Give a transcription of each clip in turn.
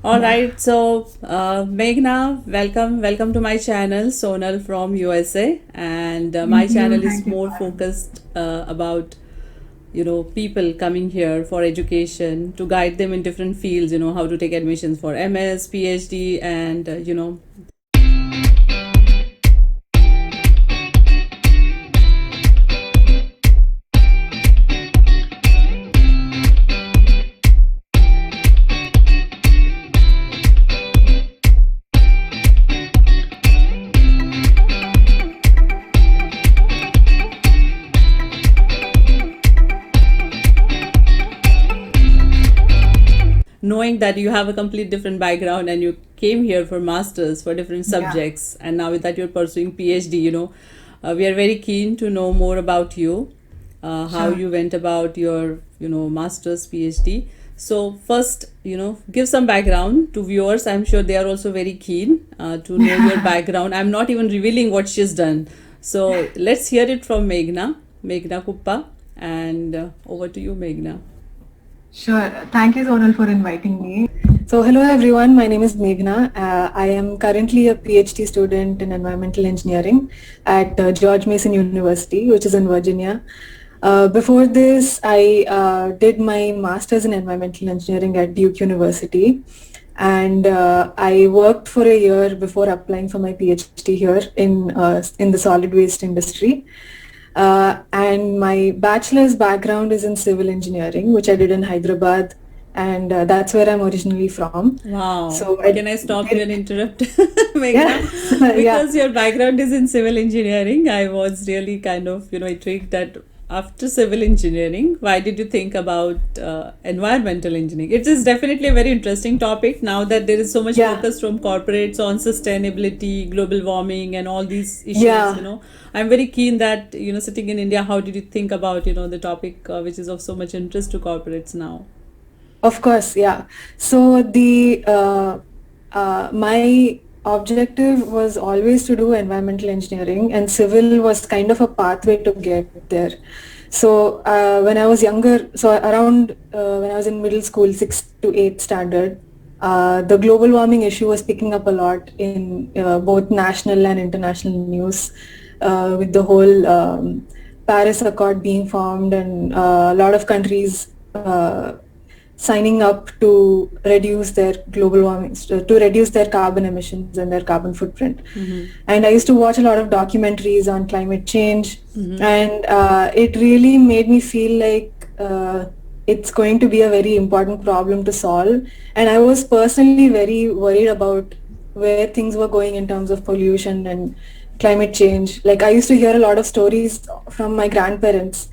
All right, so Meghna, welcome to my channel, Sonal from USA, and my Thank you. channel is Thank you more for having me. focused about people coming here for education to guide them in different fields. How to take admissions for MS, PhD, and knowing that you have a complete different background and you came here for masters for different Yeah, subjects, and now that you're pursuing PhD, we are very keen to know more about you, how sure. you went about your masters PhD. So first, give some background to viewers. I'm sure they are also very keen to know your background. I'm not even revealing what she's done. So let's hear it from Meghna Kuppa, and over to you, Meghna. Sure. Thank you, Sonal, for inviting me. So, hello everyone. My name is Meghna. I am currently a PhD student in environmental engineering at George Mason University, which is in Virginia. Before this, I did my master's in environmental engineering at Duke University. And I worked for a year before applying for my PhD here in the solid waste industry. And my bachelor's background is in civil engineering, which I did in Hyderabad, and that's where I'm originally from. Wow. So I Can I stop you did, and interrupt, yeah, Meghna? yeah. Because your background is in civil engineering, I was really kind of, intrigued that after civil engineering, why did you think about environmental engineering? It is definitely a very interesting topic now that there is so much Yeah, focus from corporates on sustainability, global warming, and all these issues. yeah, I'm very keen that, sitting in India, how did you think about, the topic which is of so much interest to corporates now? of course, yeah. So my objective was always to do environmental engineering, and civil was kind of a pathway to get there. So when I was younger, so around when I was in middle school, 6 to 8 standard, the global warming issue was picking up a lot in both national and international news, with the whole Paris Accord being formed and a lot of countries signing up to reduce their global warming, to reduce their carbon emissions and their carbon footprint. And I used to watch a lot of documentaries on climate change, and it really made me feel like it's going to be a very important problem to solve. And I was personally very worried about where things were going in terms of pollution and climate change. Like I used to hear a lot of stories from my grandparents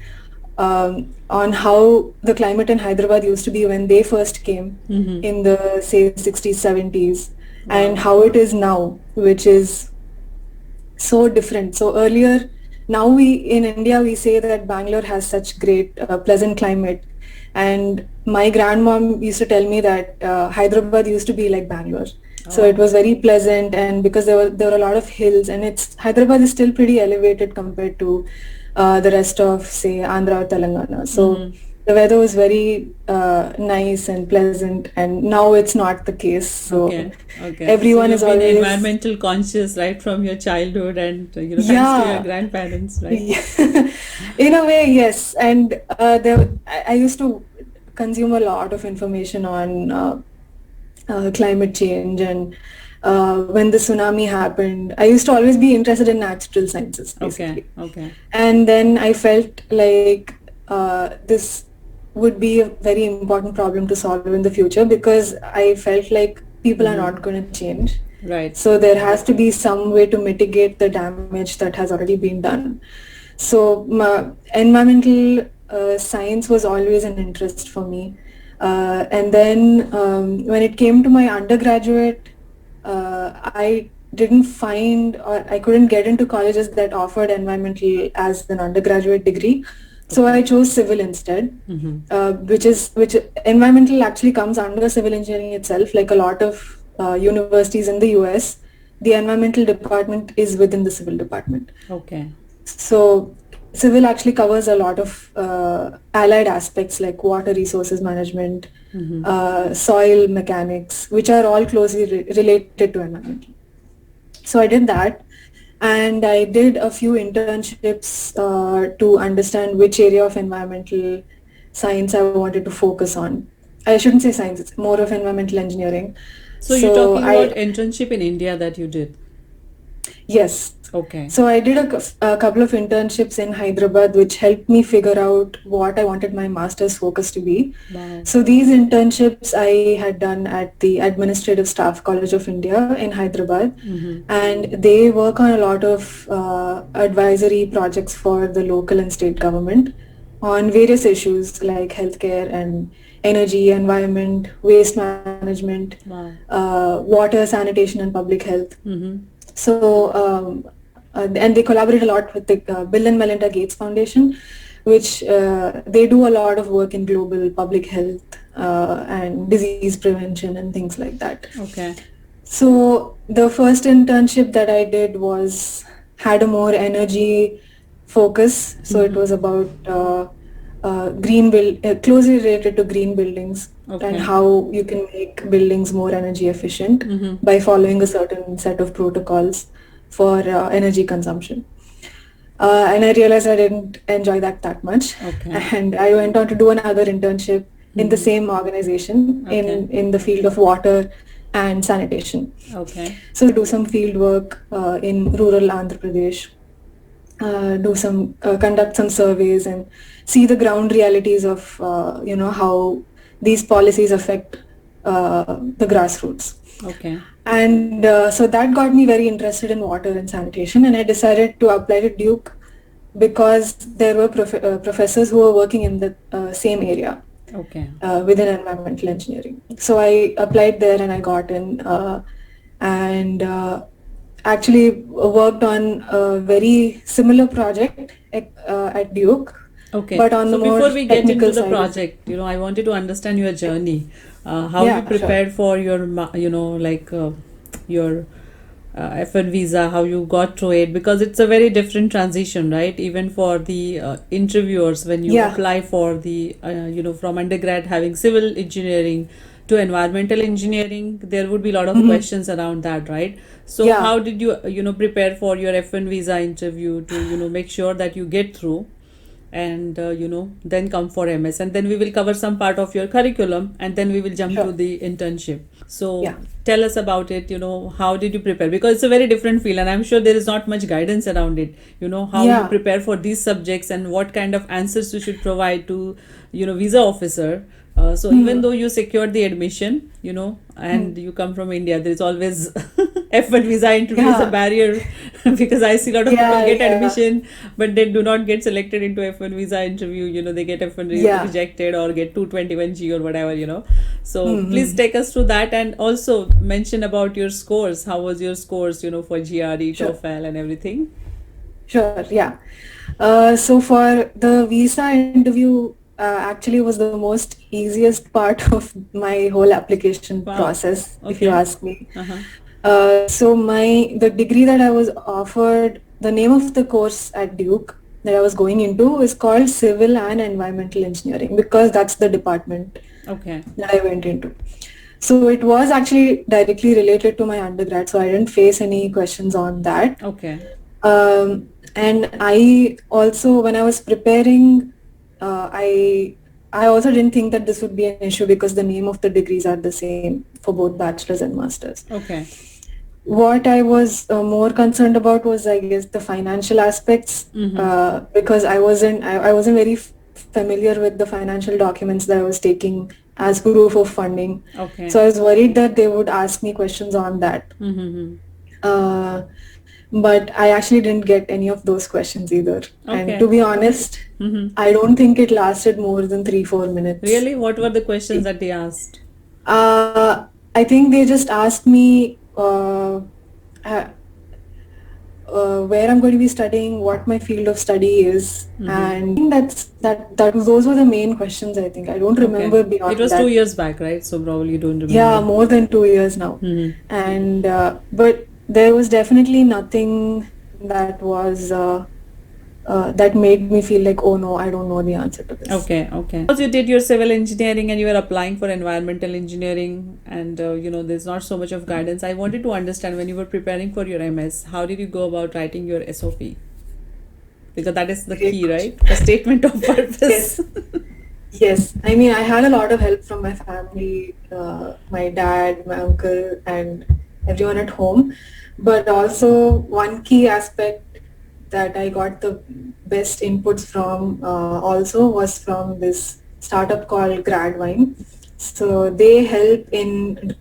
on how the climate in Hyderabad used to be when they first came in the say 60s, 70s, and Wow. how it is now, which is so different. So earlier, now we in India we say that Bangalore has such great pleasant climate, and my grandmom used to tell me that Hyderabad used to be like Bangalore. So it Oh. was very pleasant, and because there were a lot of hills, and it's Hyderabad is still pretty elevated compared to the rest of say Andhra or Telangana. So the weather was very nice and pleasant, and now it's not the case. So Okay, okay. So everyone is you've been always, environmental conscious right from your childhood, and thanks to your yeah. grandparents, right? Yeah. In a way, yes. And I used to consume a lot of information on climate change, and when the tsunami happened, I used to always be interested in natural sciences, Okay, basically. okay. And then I felt like this would be a very important problem to solve in the future, because I felt like people are not going to change. Right. So there has to be some way to mitigate the damage that has already been done. So environmental science was always an interest for me. And then when it came to my undergraduate, I didn't find, or I couldn't get into colleges that offered environmental as an undergraduate degree. So Okay. I chose civil instead, which environmental actually comes under civil engineering itself. Like a lot of universities in the US, the environmental department is within the civil department. Okay. So civil actually covers a lot of allied aspects like water resources management, soil mechanics, which are all closely related to environmental. So I did that, and I did a few internships to understand which area of environmental science I wanted to focus on. I shouldn't say science; it's more of environmental engineering. So you're talking about internship in India that you did? Yes. Okay. So I did a couple of internships in Hyderabad, which helped me figure out what I wanted my master's focus to be. Wow. So these internships I had done at the Administrative Staff College of India in Hyderabad, and they work on a lot of advisory projects for the local and state government on various issues like healthcare and energy, environment, waste management, water, sanitation, and public health. So, and they collaborate a lot with the Bill and Melinda Gates Foundation, which they do a lot of work in global public health and disease prevention and things like that. Okay. So the first internship that I did had a more energy focus. So it was about closely related to green buildings and how you can make buildings more energy efficient by following a certain set of protocols for energy consumption. And I realized I didn't enjoy that much. And I went on to do another internship in the same organization in the field of water and sanitation. So do some field work in rural Andhra Pradesh, conduct some surveys and see the ground realities of how these policies affect the grassroots. And so that got me very interested in water and sanitation, and I decided to apply to Duke because there were professors who were working in the same area within environmental engineering. So I applied there and I got in and actually worked on a very similar project at Duke. But on the more before we get into the side project, I wanted to understand your journey. How you prepared for your, your F1 visa, how you got through it, because it's a very different transition, right? Even for the interviewers, when you apply for the, from undergrad having civil engineering to environmental engineering, there would be a lot of questions around that, right? So how did you, prepare for your F1 visa interview to, make sure that you get through? And then come for MS, and then we will cover some part of your curriculum, and then we will jump to the internship. So tell us about it. How did you prepare? Because it's a very different field, and I'm sure there is not much guidance around it. How you prepare for these subjects and what kind of answers you should provide to visa officer. So even though you secured the admission, and you come from India, there is always F1 visa interview is a barrier because I see a lot of people get admission, but they do not get selected into F1 visa interview. They get F1 rejected or get 221G or whatever, So please take us through that, and also mention about your scores. How was your scores, for GRE, TOEFL and everything? Sure, yeah. So for the visa interview, actually was the most easiest part of my whole application process, if you ask me. So the degree that I was offered, the name of the course at Duke that I was going into is called Civil and Environmental Engineering, because that's the department that I went into. So it was actually directly related to my undergrad, so I didn't face any questions on that. And I also, when I was preparing, I also didn't think that this would be an issue because the name of the degrees are the same for both bachelor's and master's. What I was more concerned about was, I guess, the financial aspects, because I wasn't very familiar with the financial documents that I was taking as proof of funding. So I was worried that they would ask me questions on that. But I actually didn't get any of those questions either. And to be honest, I don't think it lasted more than 3-4 minutes. Really? What were the questions that they asked? I think they just asked me where I'm going to be studying, what my field of study is, and those were the main questions. I think I don't remember beyond that. It was 2 years back, right? So probably you don't remember. Yeah, more than 2 years now. And but there was definitely nothing that was that made me feel like, oh no, I don't know the answer to this. Okay, okay. Because you did your civil engineering and you were applying for environmental engineering, and there's not so much of guidance. I wanted to understand when you were preparing for your MS, how did you go about writing your SOP? Because that is the Great key, question. right? A statement of purpose. Yes. Yes, I mean, I had a lot of help from my family, my dad, my uncle, and everyone at home. But also, one key aspect that I got the best inputs from also was from this startup called Gradvine. So they help in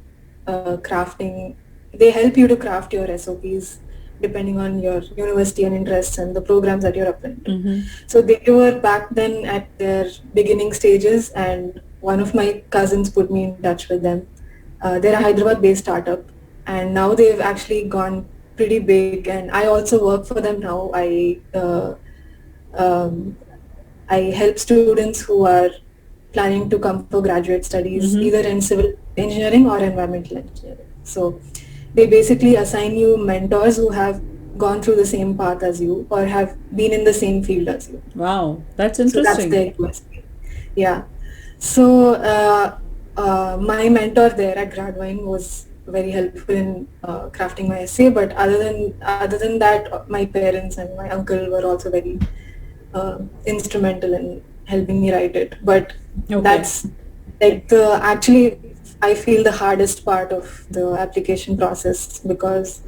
crafting, they help you to craft your SOPs depending on your university and interests and the programs that you're applying to. Mm-hmm. So they were back then at their beginning stages, and one of my cousins put me in touch with them. They're a Hyderabad-based startup, and now they've actually gone pretty big. And I also work for them now. Um, I help students who are planning to come for graduate studies, either in civil engineering or environmental engineering. So they basically assign you mentors who have gone through the same path as you or have been in the same field as you. Wow, that's So that's interesting. their USP. Yeah. So my mentor there at Gradvine was very helpful in crafting my essay. But other than that, my parents and my uncle were also very instrumental in helping me write it. But Okay. that's like I feel the hardest part of the application process, because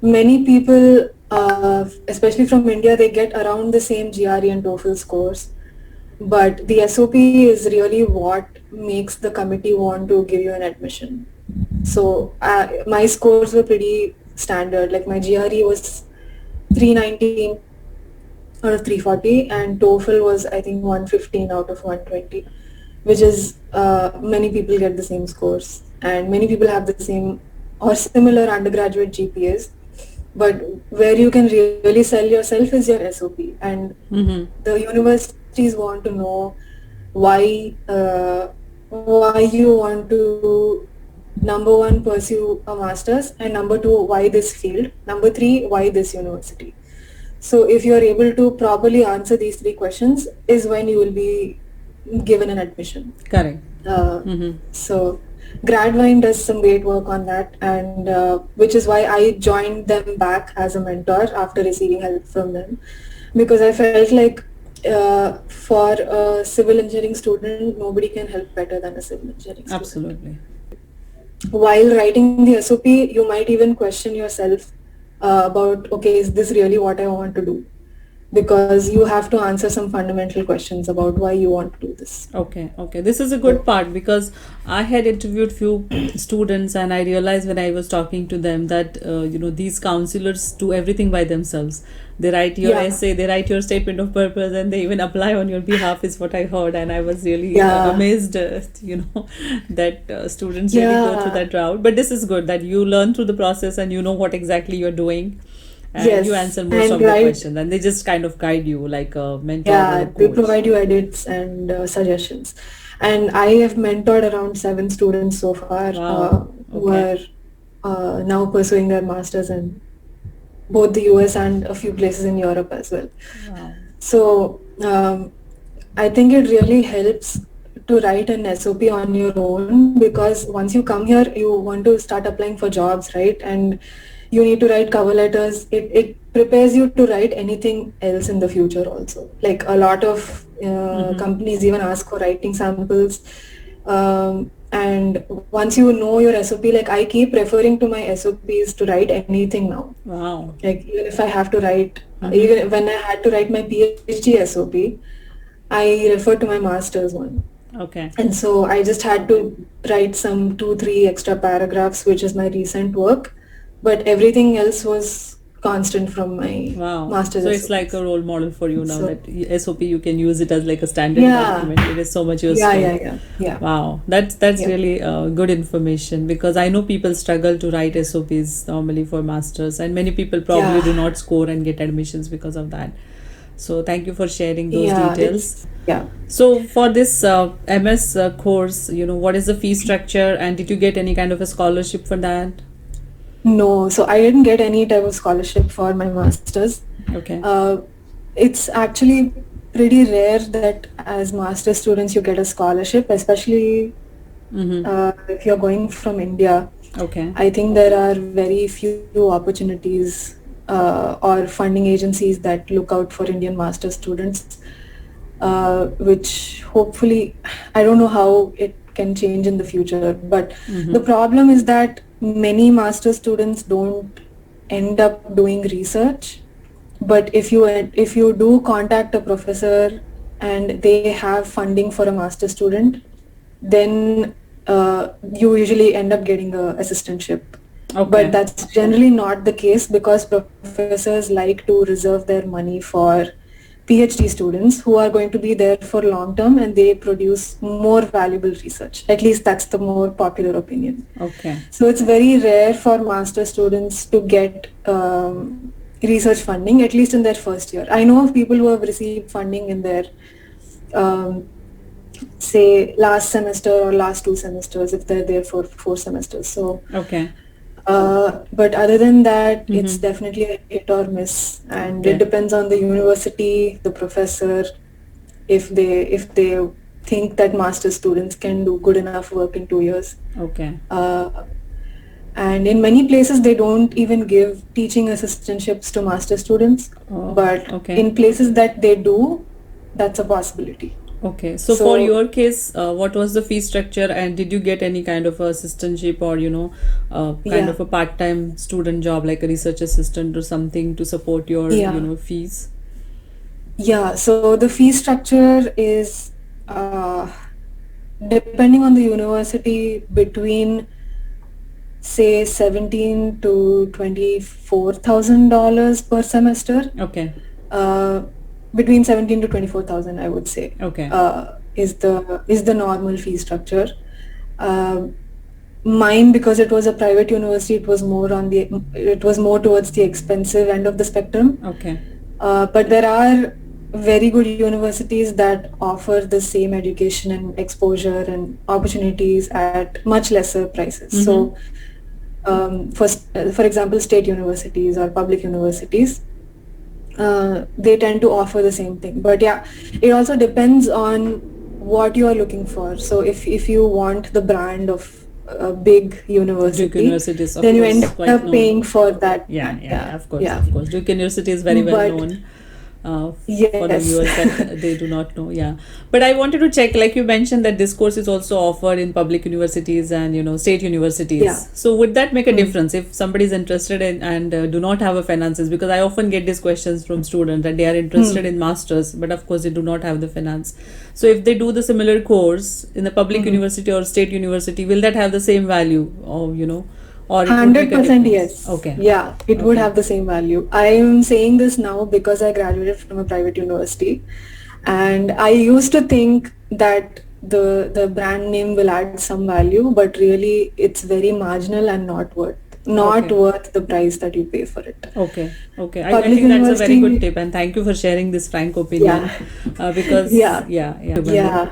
many people, especially from India, they get around the same GRE and TOEFL scores, but the SOP is really what makes the committee want to give you an admission. So my scores were pretty standard. Like my GRE was 319 out of 340, and TOEFL was, I think, 115 out of 120, which is many people get the same scores, and many people have the same or similar undergraduate GPAs. But where you can really sell yourself is your SOP, and the universities want to know why you want to, number one, pursue a master's, and number two, why this field, number three, why this university. So if you're able to properly answer these three questions is when you will be given an admission. Correct. So Gradvine does some great work on that, and which is why I joined them back as a mentor after receiving help from them, because I felt like for a civil engineering student, nobody can help better than a civil engineering student. Absolutely. While writing the SOP, you might even question yourself about, okay, is this really what I want to do? Because you have to answer some fundamental questions about why you want to do this. Okay, okay. This is a good part because I had interviewed few students and I realized when I was talking to them that these counselors do everything by themselves. They write your essay, they write your statement of purpose, and they even apply on your behalf. Is what I heard, and I was really amazed. That students really go through that route. But this is good that you learn through the process and you know what exactly you're doing. And you answer most of the questions, and they just kind of guide you like a mentor. Yeah, they provide you edits and suggestions. And I have mentored around 7 students so far who are now pursuing their masters in both the US and a few places in Europe as well. Wow. So I think it really helps to write an SOP on your own, because once you come here, you want to start applying for jobs, right? And you need to write cover letters. It prepares you to write anything else in the future also. Like a lot of companies even ask for writing samples. And once you know your SOP, like I keep referring to my SOPs to write anything now. Wow. Like even if I have to write, even when I had to write my PhD SOP, I refer to my master's one. Okay. And so I just had to write some 2-3 extra paragraphs, which is my recent work. But everything else was constant from my master's. So it's like a role model for you now, that SOP you can use it as like a standard document. It is so much useful. Yeah. Wow, that's really good information, because I know people struggle to write SOPs normally for masters, and many people probably do not score and get admissions because of that. So thank you for sharing those details. So for this MS course, what is the fee structure, and did you get any kind of a scholarship for that? No, so I didn't get any type of scholarship for my master's. Okay. It's actually pretty rare that as master students you get a scholarship, especially if you're going from India. Okay. I think there are very few opportunities or funding agencies that look out for Indian master students, which hopefully, I don't know how it can change in the future. But the problem is that many master students don't end up doing research. But if you do contact a professor and they have funding for a master student, then you usually end up getting a assistantship. Okay. But that's generally not the case because professors like to reserve their money for PhD students who are going to be there for long term and they produce more valuable research. At least that's the more popular opinion. Okay. So it's very rare for master students to get research funding, at least in their first year. I know of people who have received funding in their say last semester or last 2 semesters if they're there for 4 semesters. So Okay. but other than that, it's definitely a hit or miss, and it depends on the university, the professor, if they think that master students can do good enough work in 2 years. Okay. And in many places, they don't even give teaching assistantships to master students, but okay. in places that they do, that's a possibility. Okay. So for your case, what was the fee structure, and did you get any kind of assistantship or kind of a part-time student job like a research assistant or something to support your fees? Yeah. So the fee structure is depending on the university between say $17,000 to $24,000 per semester. Okay. Between 17 to 24,000, I would say. Okay. Is the normal fee structure. Mine, because it was a private university, it was more towards the expensive end of the spectrum. Okay. But there are very good universities that offer the same education and exposure and opportunities at much lesser prices. So, for example, state universities or public universities, they tend to offer the same thing. But yeah, it also depends on what you are looking for. So if you want the brand of a big university, then you end up paying for that. Yeah, of course. Duke University is very well known. For the viewers that they do not know. Yeah, but I wanted to check, like you mentioned that this course is also offered in public universities and state universities. Yeah. So would that make a difference if somebody is interested in and do not have a finances? Because I often get these questions from students that they are interested in masters, but of course they do not have the finance. So if they do the similar course in the public university or state university, will that have the same value or or 100% yes. Okay. Yeah, it would have the same value. I am saying this now because I graduated from a private university, and I used to think that the brand name will add some value, but really it's very marginal and not worth the price that you pay for it. Okay. I think that's a very good tip, and thank you for sharing this frank opinion. Because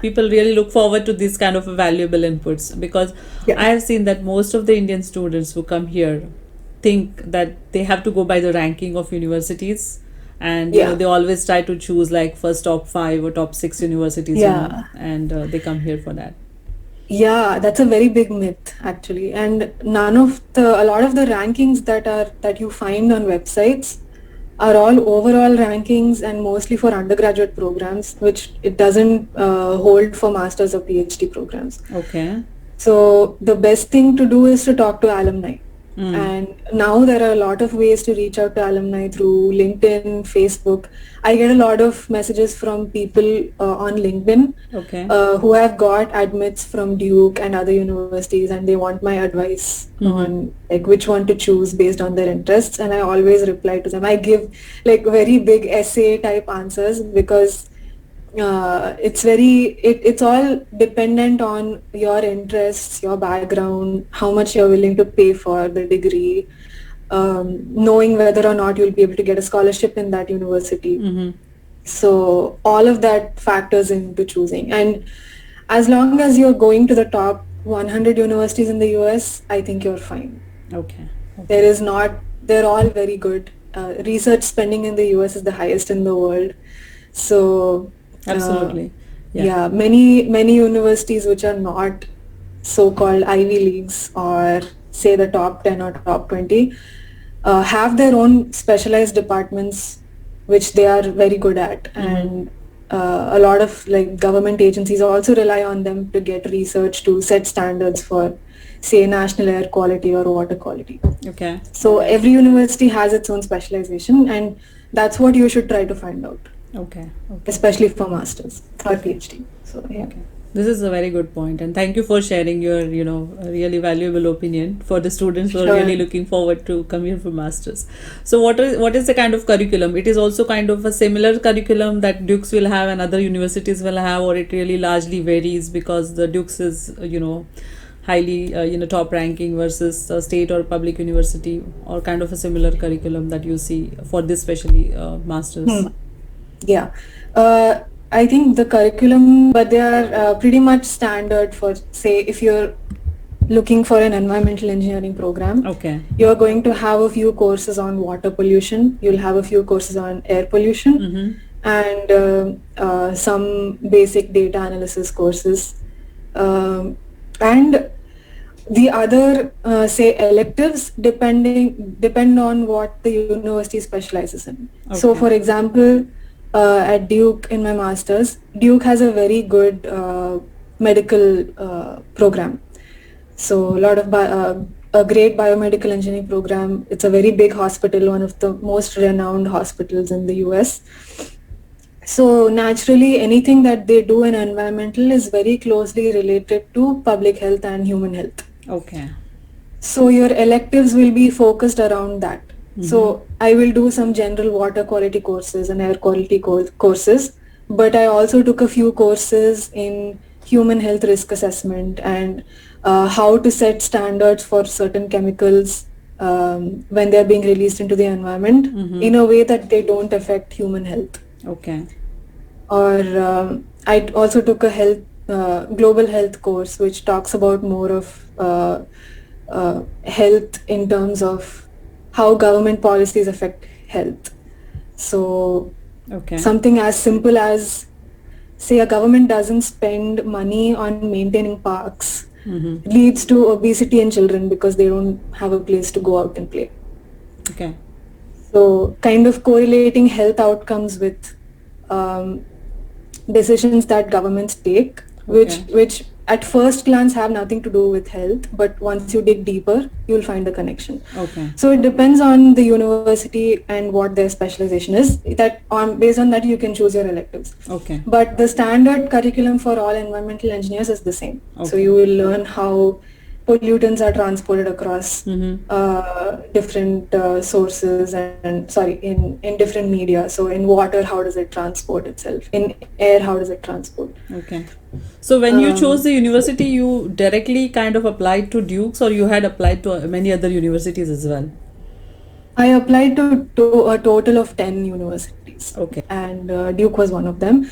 people really look forward to these kind of valuable inputs, because I have seen that most of the Indian students who come here think that they have to go by the ranking of universities, and they always try to choose like first top 5 or top 6 universities, and they come here for that. Yeah, that's a very big myth actually, and a lot of the rankings that you find on websites are all overall rankings and mostly for undergraduate programs, which it doesn't hold for masters or PhD programs. Okay. So the best thing to do is to talk to alumni. And now there are a lot of ways to reach out to alumni through LinkedIn, Facebook. I get a lot of messages from people on LinkedIn who have got admits from Duke and other universities, and they want my advice on like which one to choose based on their interests. And I always reply to them. I give like very big essay type answers because it's all dependent on your interests, your background, how much you're willing to pay for the degree, knowing whether or not you'll be able to get a scholarship in that university. So all of that factors into choosing. And as long as you're going to the top 100 universities in the US, I think you're fine. Okay. There is not, they're all very good. Research spending in the US is the highest in the world. So, Absolutely. Yeah. yeah, many universities which are not so-called Ivy Leagues or say the top 10 or top 20 have their own specialized departments which they are very good at, and a lot of like government agencies also rely on them to get research to set standards for say national air quality or water quality. Okay. So every university has its own specialization, and that's what you should try to find out, Okay. Okay. especially for masters or PhD. So yeah. Okay. This is a very good point, and thank you for sharing your, really valuable opinion for the students who are Sure. really looking forward to come here for masters. So, what is the kind of curriculum? It is also kind of a similar curriculum that Dukes will have and other universities will have, or it really largely varies because the Dukes is, highly, top ranking versus a state or public university, or kind of a similar curriculum that you see for this, especially masters. Yeah. I think the curriculum, but they are pretty much standard for, say, if you're looking for an environmental engineering program, Okay. you're going to have a few courses on water pollution, you'll have a few courses on air pollution, and some basic data analysis courses. And the other, say, electives depend on what the university specializes in. So, Okay. for example, at Duke in my master's, Duke has a very good medical program. So, a great biomedical engineering program. It's a very big hospital, one of the most renowned hospitals in the US. So naturally, anything that they do in environmental is very closely related to public health and human health. Okay. So your electives will be focused around that. So I will do some general water quality courses and air quality courses, but I also took a few courses in human health risk assessment and how to set standards for certain chemicals when they are being released into the environment in a way that they don't affect human health. Okay. Or I also took a global health course which talks about more of health in terms of how government policies affect health. So Okay. something as simple as, say, a government doesn't spend money on maintaining parks, leads to obesity in children because they don't have a place to go out and play. Okay. So kind of correlating health outcomes with decisions that governments take, which at first glance have nothing to do with health, but once you dig deeper, you'll find the connection. Okay. So it depends on the university and what their specialization is. Based on that, you can choose your electives. Okay. But the standard curriculum for all environmental engineers is the same. So you will learn how pollutants are transported across different sources in different media. So in water, how does it transport itself? In air, how does it transport? Okay. So when you chose the university, you directly kind of applied to Duke's, or you had applied to many other universities as well? I applied to a total of 10 universities. Okay. And Duke was one of them.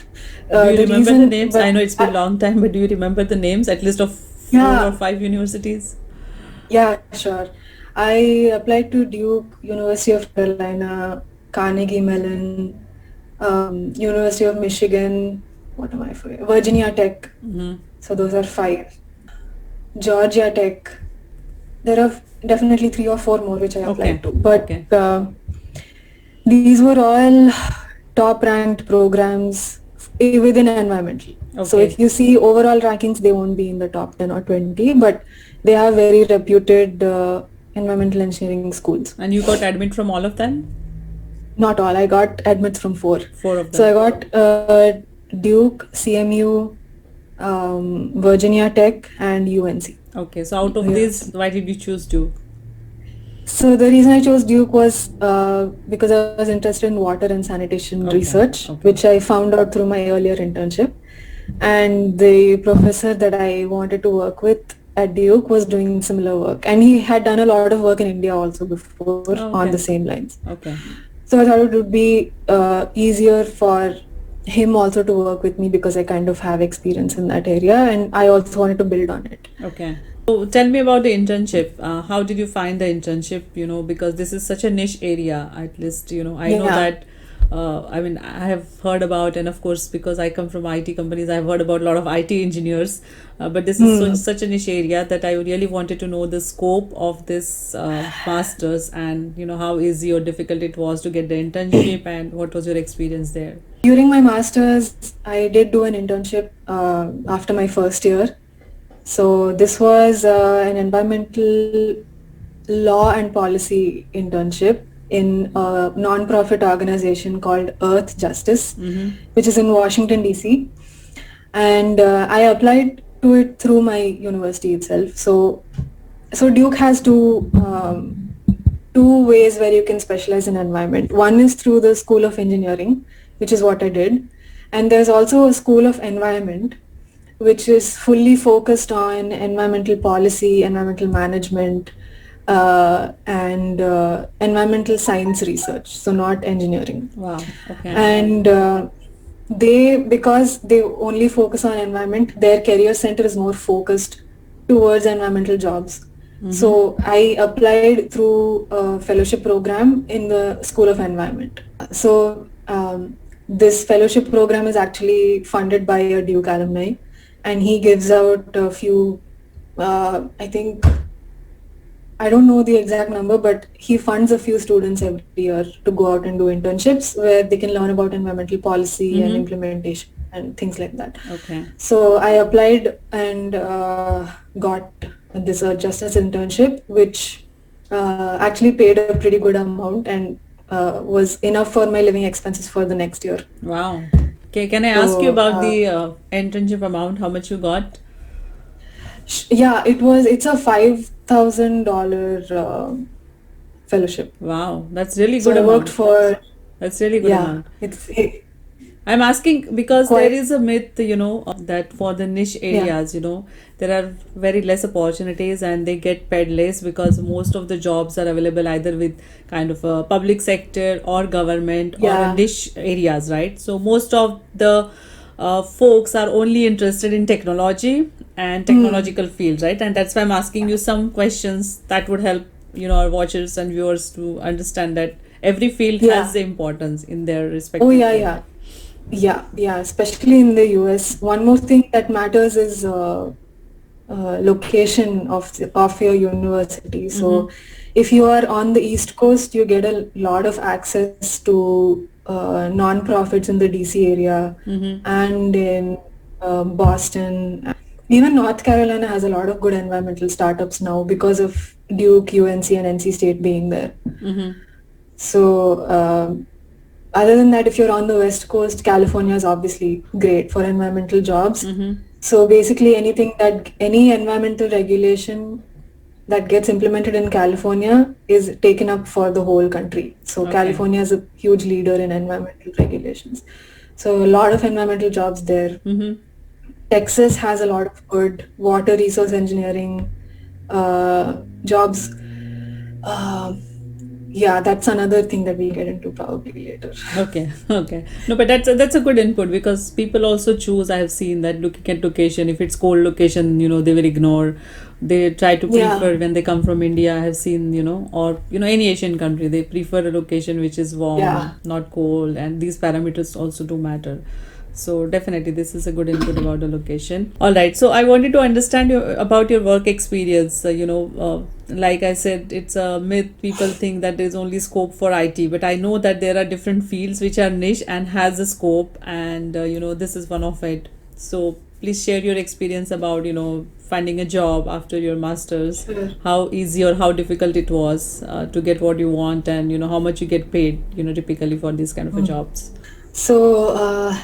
Do you remember the names? I know it's been a long time, but do you remember the names, at least of 4 or 5 universities? Yeah, sure. I applied to Duke, University of Carolina, Carnegie Mellon, University of Michigan, Virginia Tech. So those are 5. Georgia Tech. There are definitely 3 or 4 more which I applied to. But these were all top-ranked programs within environmental. So if you see overall rankings, they won't be in the top 10 or 20, but they are very reputed environmental engineering schools. And you got admit from all of them? Not all. I got admits from 4. 4 of them. So I got Duke, CMU, Virginia Tech, and UNC. Okay. So out of these, why did you choose Duke? So the reason I chose Duke was because I was interested in water and sanitation research, which I found out through my earlier internship. And the professor that I wanted to work with at Duke was doing similar work. And he had done a lot of work in India also before on the same lines. Okay. So I thought it would be easier for him also to work with me because I kind of have experience in that area, and I also wanted to build on it. Okay. So tell me about the internship. How did you find the internship? Because this is such a niche area. At least, I know Yeah. that. I mean, I have heard about, and of course, because I come from IT companies, I've heard about a lot of IT engineers. But this is Hmm. such a niche area that I really wanted to know the scope of this masters, and how easy or difficult it was to get the internship, and what was your experience there? During my master's, I did do an internship after my first year. So this was an environmental law and policy internship in a non-profit organization called Earth Justice, which is in Washington, D.C. And I applied to it through my university itself. So Duke has two ways where you can specialize in environment. One is through the School of Engineering, which is what I did. And there's also a School of Environment, which is fully focused on environmental policy, environmental management, and environmental science research, so not engineering. Wow. Okay. And because they only focus on environment, their career center is more focused towards environmental jobs. So I applied through a fellowship program in the School of Environment. So this fellowship program is actually funded by a Duke alumni, and he gives out a few, I think, I don't know the exact number, but he funds a few students every year to go out and do internships where they can learn about environmental policy and implementation and things like that. Okay. So I applied and got this justice internship, which actually paid a pretty good amount and was enough for my living expenses for the next year. Wow. Okay, can I ask you So, about the internship amount? How much you got? Yeah, it's a $5,000 fellowship. Wow, that's really So good I worked amount. for, That's really good yeah, amount. it I'm asking because there quite, is a myth, that for the niche yeah, areas, there are very less opportunities and they get paid less because most of the jobs are available either with kind of a public sector or government or a yeah, niche areas, right? So most of the folks are only interested in technology and technological fields, right? And that's why I'm asking you some questions that would help, our watchers and viewers to understand that every field has yeah. the importance in their Oh, respective yeah, field. yeah. Yeah, especially in the US. One more thing that matters is location of your university. So if you are on the East Coast, you get a lot of access to non-profits in the DC area and in Boston. Even North Carolina has a lot of good environmental startups now because of Duke, UNC, and NC State being there. So other than that, if you're on the West Coast, California is obviously great for environmental jobs. So basically any environmental regulation that gets implemented in California is taken up for the whole country. So Okay. California is a huge leader in environmental regulations. So a lot of environmental jobs there. Texas has a lot of good water resource engineering jobs. Yeah, that's another thing that we'll get into probably later. Okay, okay. No, but that's a good input because people also choose. I have seen that looking at location, if it's cold location, they will ignore. They try to Yeah. prefer when they come from India. I have seen, or any Asian country, they prefer a location which is warm, Yeah. not cold, and these parameters also do matter. So definitely, this is a good input about the location. All right. So I wanted to understand about your work experience. Like I said, it's a myth. People think that there's only scope for IT, but I know that there are different fields which are niche and has a scope, and this is one of it. So please share your experience about finding a job after your masters. Sure. How easy or how difficult it was to get what you want, and how much you get paid. Typically for these kind of a jobs. So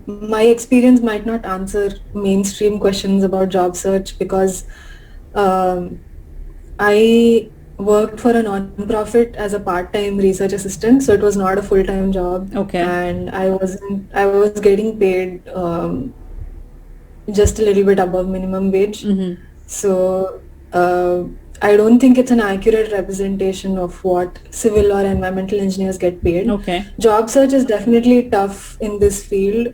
my experience might not answer mainstream questions about job search because I worked for a non-profit as a part-time research assistant, so it was not a full-time job. Okay. And I was getting paid just a little bit above minimum wage. So I don't think it's an accurate representation of what civil or environmental engineers get paid. Okay. Job search is definitely tough in this field,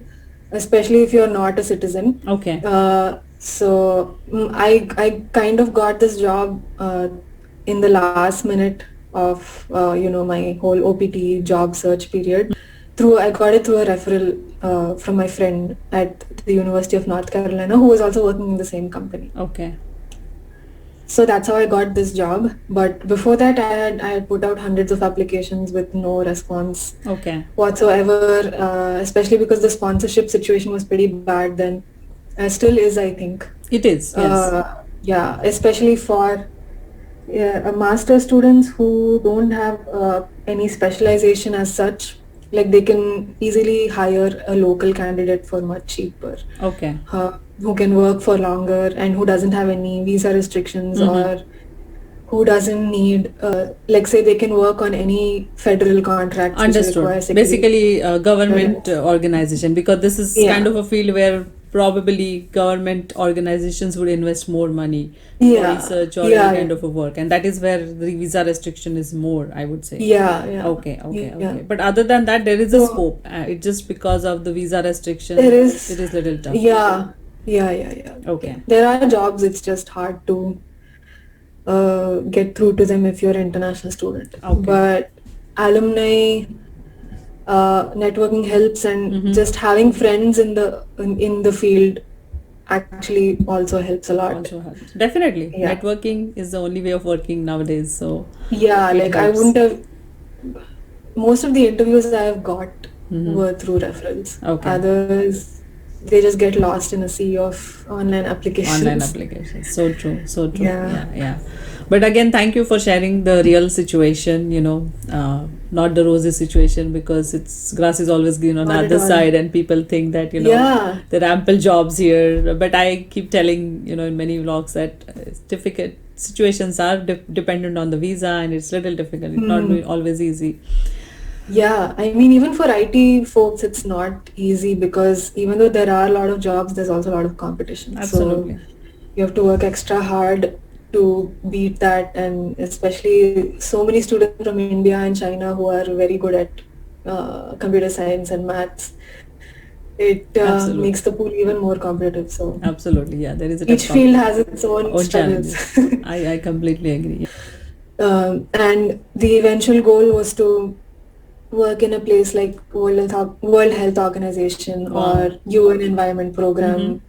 especially if you're not a citizen. Okay. So I kind of got this job in the last minute of my whole OPT job search period. I got it through a referral from my friend at the University of North Carolina who was also working in the same company. Okay. So that's how I got this job. But before that, I had put out hundreds of applications with no response Okay. whatsoever. Especially because the sponsorship situation was pretty bad then. Still is, I think. It is, yes. Yeah, especially for master students who don't have any specialization as such. Like they can easily hire a local candidate for much cheaper. Okay. Who can work for longer and who doesn't have any visa restrictions or who doesn't need, like say they can work on any federal contracts which require Understood. security. Basically, government organization, because this is Yeah. kind of a field where probably government organizations would invest more money for Yeah. research or Yeah, any kind yeah. of a work, and that is where the visa restriction is more, I would say. Yeah. Okay. Yeah. But other than that, there is a So- scope. It's just because of the visa restriction, There is- it is little tough. Yeah. Okay. There are jobs, it's just hard to get through to them if you're an international student. Okay. But alumni networking helps, and just having friends in the field actually also helps a lot. Also helps. Definitely. Yeah. Networking is the only way of working nowadays. So Yeah, It like I helps. wouldn't have. Most of the interviews that I've got were through referrals. Okay. Others, they just get lost in a sea of online applications. online applications. So true. Yeah. Yeah. But again, thank you for sharing the real situation, not the rosy situation, because it's grass is always green on the Not at other all. side, and people think that, Yeah. there are ample jobs here. But I keep telling, in many vlogs that it's difficult. Situations are dependent on the visa, and it's little difficult. It's not always easy. Yeah, I mean, even for IT folks, it's not easy because even though there are a lot of jobs, there's also a lot of competition. Absolutely. So you have to work extra hard to beat that, and especially so many students from India and China who are very good at computer science and maths. It Absolutely. makes the pool even more competitive. So Absolutely. Yeah, there is a each tough field has its own own struggles. challenges. I completely agree. And the eventual goal was to work in a place like World Health Organization Wow. or UN Environment Program